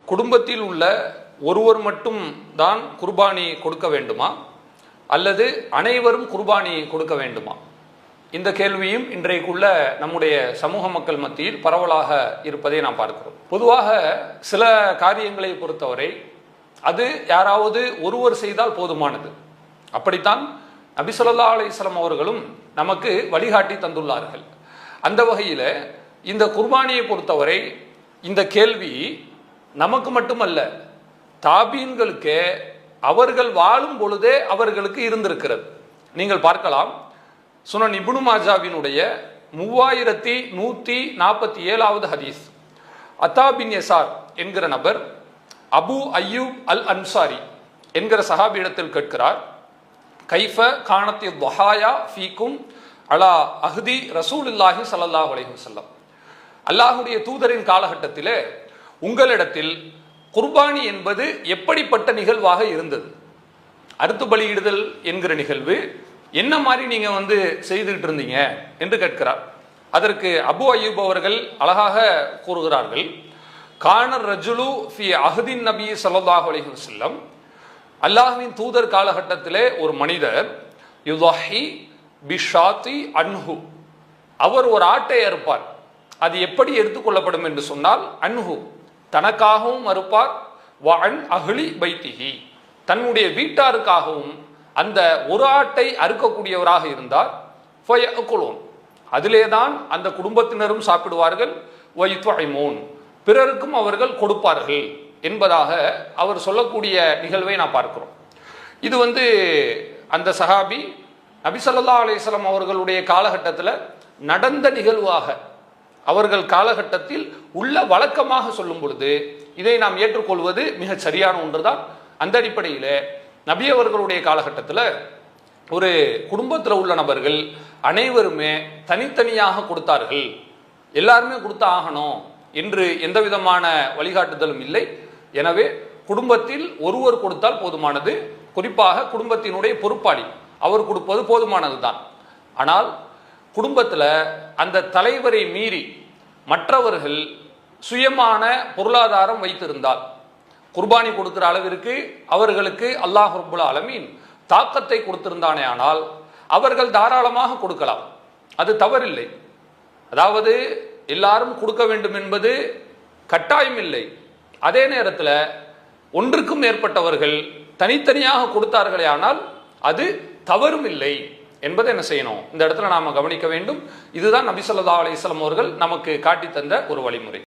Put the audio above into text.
குடும்பத்தில் உள்ள ஒருவர் மட்டும் தான் குர்பானி கொடுக்க வேண்டுமா அல்லது அனைவரும் குர்பானி கொடுக்க வேண்டுமா? இந்த கேள்வியும் இன்றைக்குள்ள நம்முடைய சமூக மக்கள் மத்தியில் பரவலாக இருப்பதை நாம் பார்க்கிறோம். பொதுவாக சில காரியங்களை பொறுத்தவரை அது யாராவது ஒருவர் செய்தால் போதுமானது. அப்படித்தான் நபி ஸல்லல்லாஹு அலைஹி வஸல்லம் அவர்களும் நமக்கு வழிகாட்டி தந்துள்ளார்கள். அந்த வகையில் இந்த குர்பானியை பொறுத்தவரை இந்த கேள்வி நமக்கு மட்டுமல்ல, தாபீன்களுக்கு அவர்கள் வாழும் பொழுதே அவர்களுக்கு இருந்திருக்கிறது. நீங்கள் பார்க்கலாம், சுனன் இப்னு மாஜாவினுடைய 3147வது ஹதீஸ். அத்தா பின் யசார் என்கிற நபர் அபு அய்யூப் அல் அன்சாரி என்கிற சஹாபியிடத்தில் கேட்கிறார், கைஃப கானத்தி துஹாயா ஃபீக்கும் அலா அஹ்தி ரசூலுல்லாஹி ஸல்லல்லாஹு அலைஹி வஸல்லம், அல்லாஹ்வுடைய தூதரின் காலகட்டத்திலே உங்களிடத்தில் குர்பானி என்பது எப்படிப்பட்ட நிகழ்வாக இருந்தது? அறுத்து பலியிடுதல் என்கிற நிகழ்வு என்ன மாதிரி நீங்க செய்துகிட்டு இருந்தீங்க என்று கேட்கிறார். அதற்கு அபு அய்யூப் அவர்கள் அழகாக கூறுகிறார்கள், கானர் ரஜுலு ஃபி அஹ்தின் நபி ஸல்லல்லாஹு அலைஹி வஸல்லம், அல்லாஹ்வின் தூதர் காலகட்டத்திலே ஒரு மனிதர் யுதஹி பிஷாத்தி அன்ஹு, அவர் ஒரு ஆட்டை அறுப்பார். அது எப்படி எடுத்துக்கொள்ளப்படும் என்று சொன்னால், அன்ஹு தனக்காகவும் அறுப்பார், வ அன் அஹ்லி பைத்திஹி தன்னுடைய வீட்டாருக்காகவும் அந்த ஒரு ஆட்டை அறுக்கக்கூடியவராக இருந்தார். ஃபயஅகுலூன் அதிலேதான் அந்த குடும்பத்தினரும் சாப்பிடுவார்கள், வயுத்வஇமூன் பிறருக்கும் அவர்கள் கொடுப்பார்கள் என்பதாக அவர் சொல்லக்கூடிய நிகழ்வை நான் பார்க்கிறோம். இது அந்த சஹாபி நபி ஸல்லல்லாஹு அலைஹி வஸல்லம் அவர்களுடைய காலகட்டத்தில் நடந்த நிகழ்வாக அவர்கள் காலகட்டத்தில் உள்ள வழக்கமாக சொல்லும் பொழுது இதை நாம் ஏற்றுக்கொள்வது மிக சரியான ஒன்றுதான். அந்த அடிப்படையில் நபி அவர்களுடைய காலகட்டத்தில் ஒரு குடும்பத்தில் உள்ள நபர்கள் அனைவருமே தனித்தனியாக கொடுத்தார்கள். எல்லாருமே கொடுத்து ஆகணும் என்று எந்த விதமான வழிகாட்டுதலும் இல்லை. எனவே குடும்பத்தில் ஒருவர் கொடுத்தால் போதுமானது. குறிப்பாக குடும்பத்தினுடைய பொறுப்பாளி அவர் கொடுப்பது போதுமானது தான். ஆனால் குடும்பத்தில் அந்த தலைவரை மீறி மற்றவர்கள் சுயமான பொருளாதாரம் வைத்திருந்தால், குர்பானி கொடுக்கிற அளவிற்கு அவர்களுக்கு அல்லாஹ் ரப்புல் ஆலமீன் தாக்கத்தை கொடுத்திருந்தானே ஆனால் அவர்கள் தாராளமாக கொடுக்கலாம், அது தவறில்லை. அதாவது எல்லாரும் கொடுக்க வேண்டும் என்பது கட்டாயம் இல்லை. அதே நேரத்தில் ஒன்றுக்கும் மேற்பட்டவர்கள் தனித்தனியாக கொடுத்தார்களே ஆனால் அது தவறும் இல்லை என்பதை என்ன செய்யணும், இந்த இடத்துல நாம கவனிக்க வேண்டும். இதுதான் நபி ஸல்லல்லாஹு அலைஹி வஸல்லம் அவர்கள் நமக்கு காட்டி தந்த ஒரு வழிமுறை.